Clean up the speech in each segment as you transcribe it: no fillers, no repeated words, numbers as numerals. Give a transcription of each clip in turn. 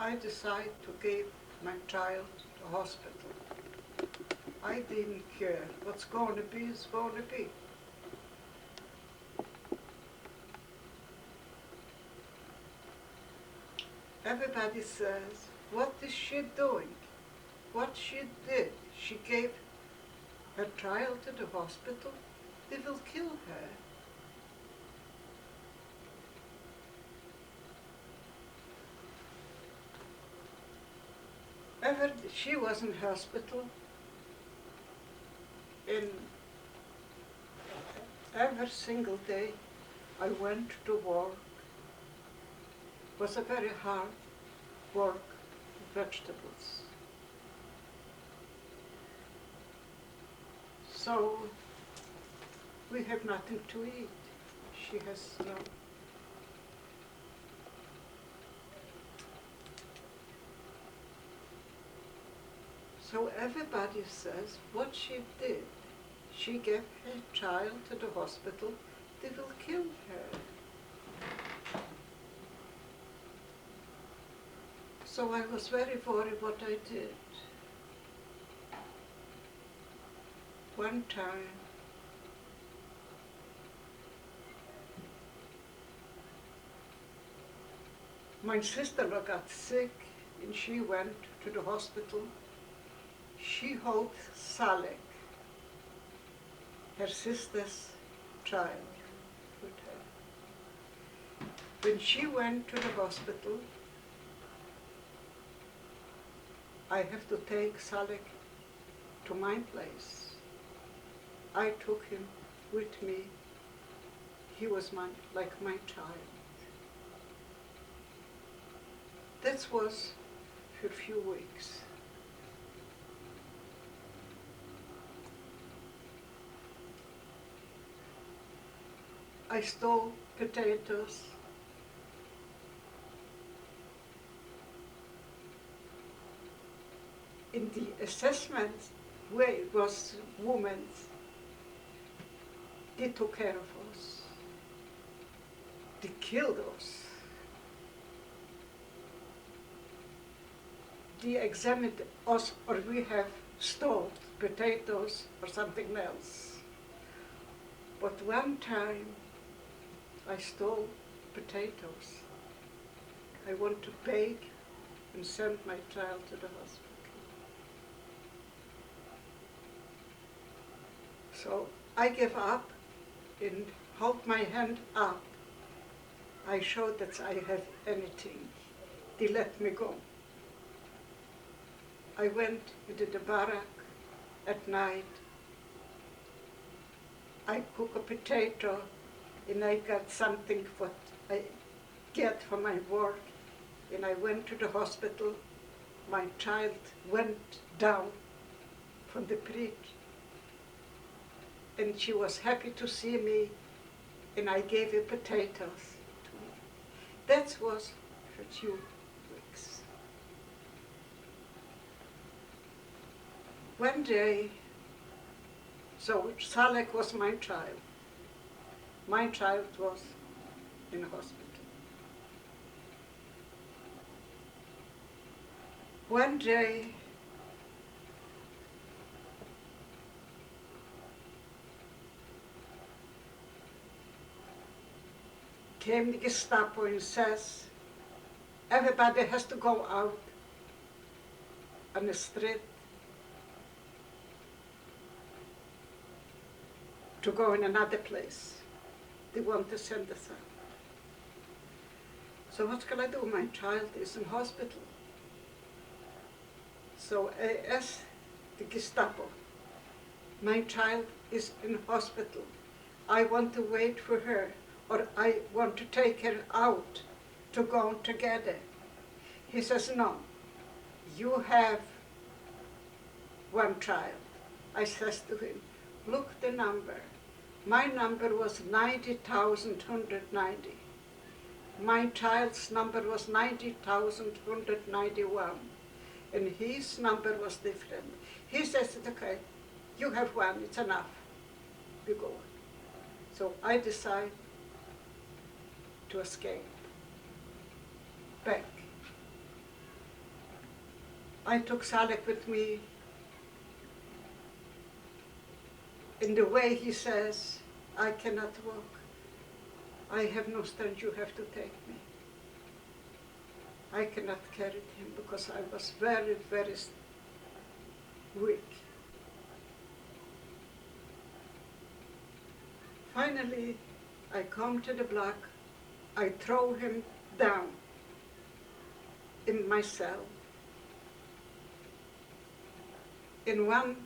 I decided to give my child to hospital. I didn't care. What's going to be is going to be. Everybody says, what is she doing? What she did? She gave her child to the hospital. They will kill her. She was in hospital in every single day. I went to work. It was a very hard work, vegetables. So we have nothing to eat. She has no. So everybody says what she did. She gave her child to the hospital. They will kill her. So I was very worried what I did. One time, my sister-in-law got sick and she went to the hospital. She held Salek, her sister's child, with her. When she went to the hospital, I have to take Salek to my place. I took him with me. He was like my child. That was for a few weeks. I stole potatoes. In the assessment where it was women, they took care of us. They killed us. They examined us, or we have stole potatoes or something else. But one time I stole potatoes. I want to bake and send my child to the hospital. So I gave up and held my hand up. I showed that I have anything. They let me go. I went into the barrack at night. I cook a potato and I got something what I get for my work. And I went to the hospital. My child went down from the bridge. And she was happy to see me, and I gave her potatoes to me. That was for 2 weeks. One day, so Salek was my child. My child was in hospital. One day, came the Gestapo and says, everybody has to go out on the street to go in another place. They want to send us out. So what can I do? My child is in hospital. So I asked the Gestapo, my child is in hospital. I want to wait for her, or I want to take her out to go together. He says, no, you have one child. I says to him, look the number. My number was 90,190. My child's number was 90,191. And his number was different. He says, okay, you have one, it's enough. You go. So I decide to escape back. I took Salek with me. In the way he says, I cannot walk. I have no strength, you have to take me. I cannot carry him because I was very, very weak. Finally, I come to the block. I throw him down in my cell. In one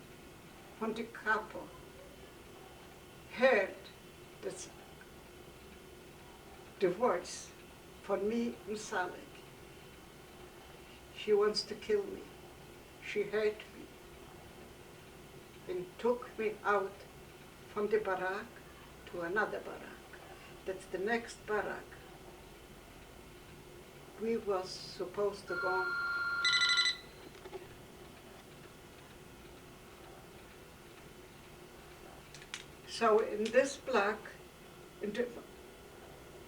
from the capo heard the voice for me and Salek. She wants to kill me. She hurt me and took me out from the barrack to another barrack. That's the next barrack. We was supposed to go. So in this block,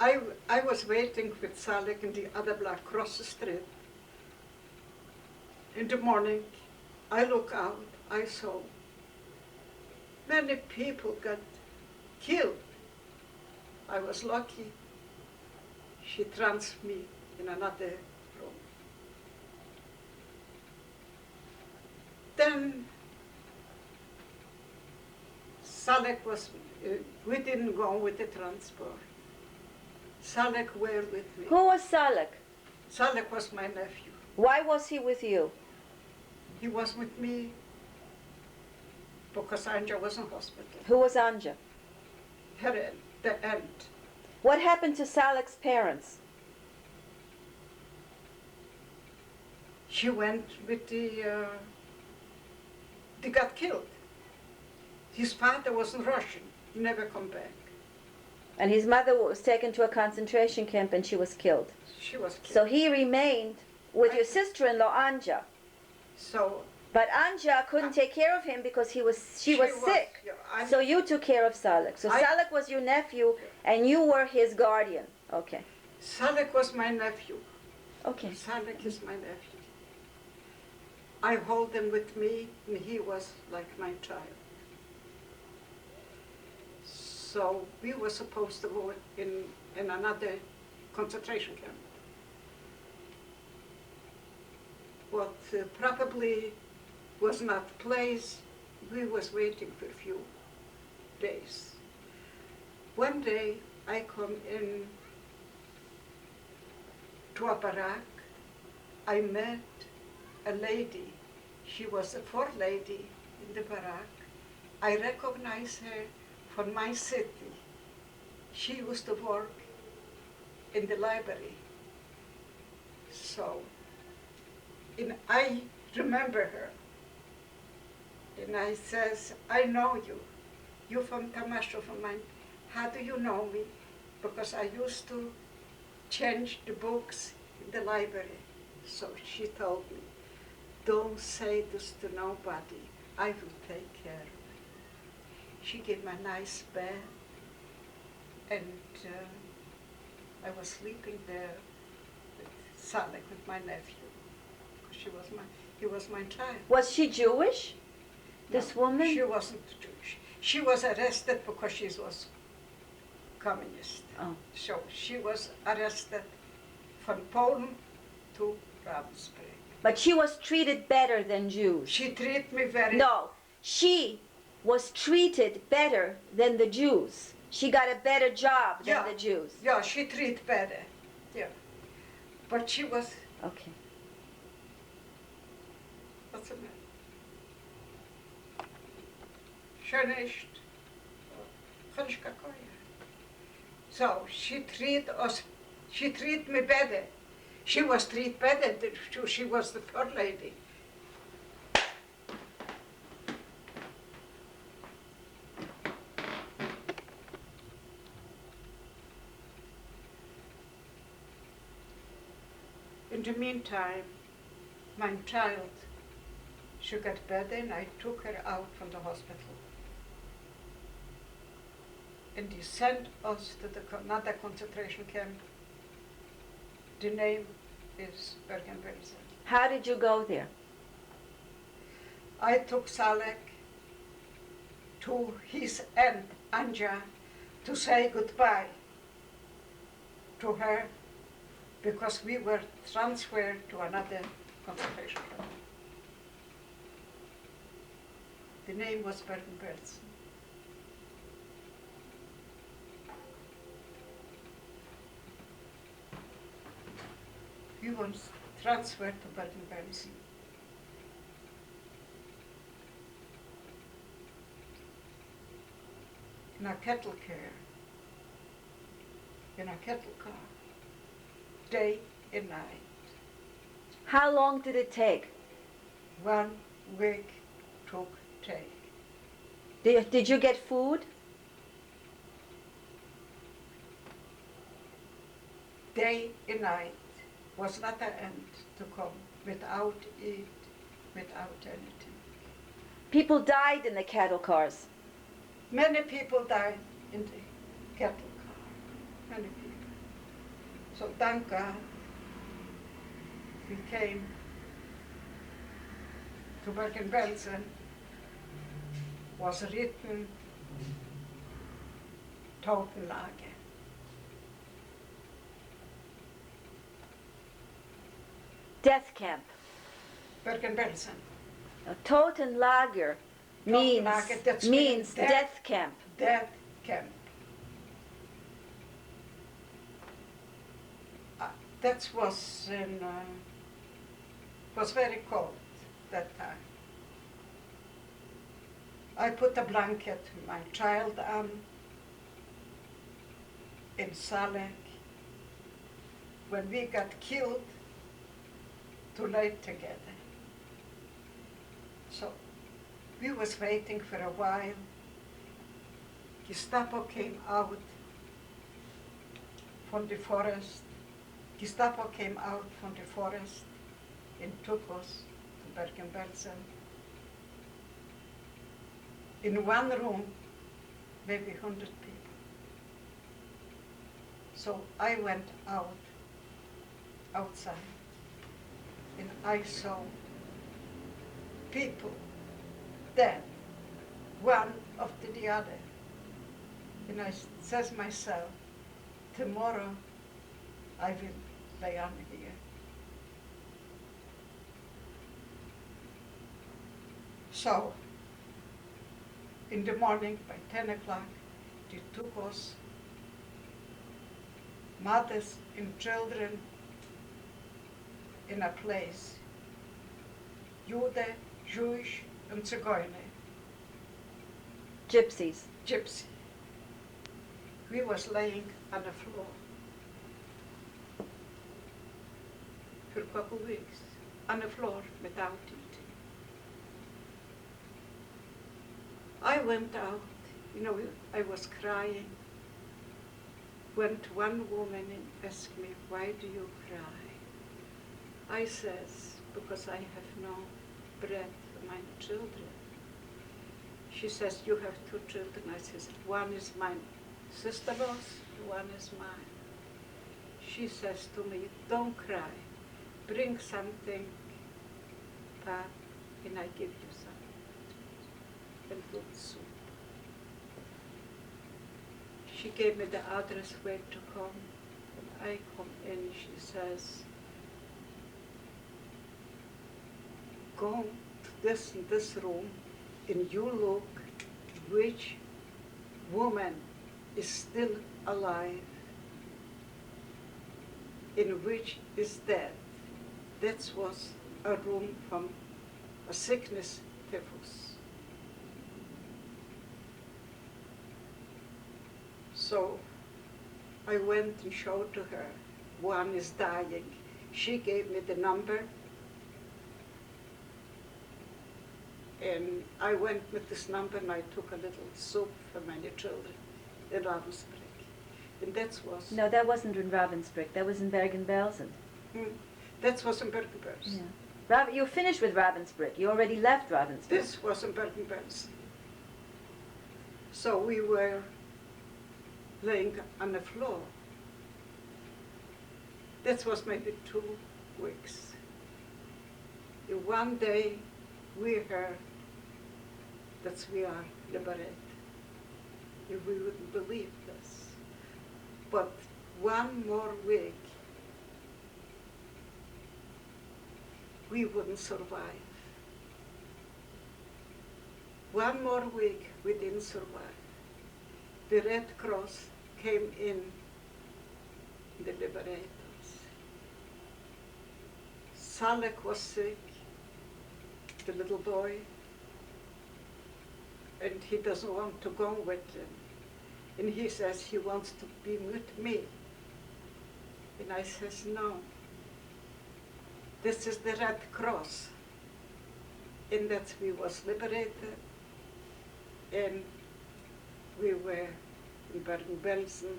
I was waiting with Salek in the other block across the street. In the morning, I look out, I saw many people got killed. I was lucky. She transferred me in another room. Then Salek was, we didn't go with the transport. Salek were with me. Who was Salek? Salek was my nephew. Why was he with you? He was with me because Anja was in hospital. Who was Anja? Her, the aunt. What happened to Salek's parents? She went with they got killed. His father wasn't Russian. He never come back. And his mother was taken to a concentration camp and she was killed. She was killed. So he remained with your sister-in-law Anja. So, but Anja couldn't take care of him because she was sick. Yeah, so you took care of Salek. So Salek was your nephew and you were his guardian. Okay. Salek was my nephew. Okay. Salek is my nephew. I hold him with me and he was like my child. So we were supposed to go in another concentration camp. What probably was not place, we was waiting for a few days. One day I come in to a barrack. I met a lady. She was a fourth lady in the barrack. I recognize her from my city. She used to work in the library. So, and I remember her. And I says, I know you. You're from Tamasho, from mine. How do you know me? Because I used to change the books in the library. So she told me, don't say this to nobody. I will take care of it. She gave me a nice bed, and I was sleeping there with Salek, with my nephew. He was my child. Was she Jewish? This No, woman? She wasn't Jewish. She was arrested because she was communist. Oh. So she was arrested from Poland to Ravensbrück. But she was treated better than Jews. She treated me very... No, she was treated better than the Jews. She got a better job than the Jews. Yeah, she treated better. Yeah. But she was... Okay. What's the name? Schönecht. So she treated us, she treated me better. She was treated better than she was the first lady. In the meantime, my child, she got better and I took her out from the hospital. And he sent us to another concentration camp. The name is Bergen-Belsen. How did you go there? I took Salek to his aunt, Anja, to say goodbye to her because we were transferred to another concentration camp. The name was Bergen-Belsen. We were transferred to Bergen-Belsen. In a cattle care, in a cattle car, day and night. How long did it take? 1 week took take. Did you get food? Day and night was not an end to come without eat, without anything. People died in the cattle cars. Many people died in the cattle car, many people. So thank God we came to Bergen-Belsen, was written Totenlager. Death camp. Bergen-Belsen. A Totenlager means, Totenlager, that means death. death camp. Death camp. That was in, was very cold that time. I put a blanket, my child on, in Salek. When we got killed, to lay together. So we was waiting for a while. Gestapo came out from the forest. Gestapo came out from the forest and took us to Bergen-Belsen. In one room, maybe 100 people. So I went outside, and I saw people dead, one after the other. And I says myself, tomorrow I will lay on here. So, in the morning by 10 o'clock, they took us, mothers and children, in a place, Jude, Jewish, and Zigeuner. Gypsies. Gypsy. We was laying on the floor for a couple of weeks, on the floor without eating. I went out, I was crying. Went one woman and asked me, why do you cry? I says, because I have no bread for my children. She says, you have 2 children. I says, one is my sister-in-law's, one is mine. She says to me, don't cry. Bring something, Pap, and I give you some. And good soup. She gave me the address where to come. And I come in, she says, go to this and this room, and you look which woman is still alive and which is dead. That was a room from a sickness typhus. So I went and showed to her, one is dying. She gave me the number, and I went with this number and I took a little soup for my children in Ravensbrück. And that was... No, that wasn't in Ravensbrück. That was in Bergen-Belsen. That was in Bergen-Belsen. Yeah. You finished with Ravensbrück. You already left Ravensbrück. This was in Bergen-Belsen. So we were laying on the floor. That was maybe 2 weeks. And one day we heard that we are liberated. If we wouldn't believe this. But one more week, we wouldn't survive. One more week, we didn't survive. The Red Cross came in, the liberators. Salek was sick, the little boy, and he doesn't want to go with them. And he says he wants to be with me. And I says, no. This is the Red Cross. And that we was liberated. And we were in Bergen-Belsen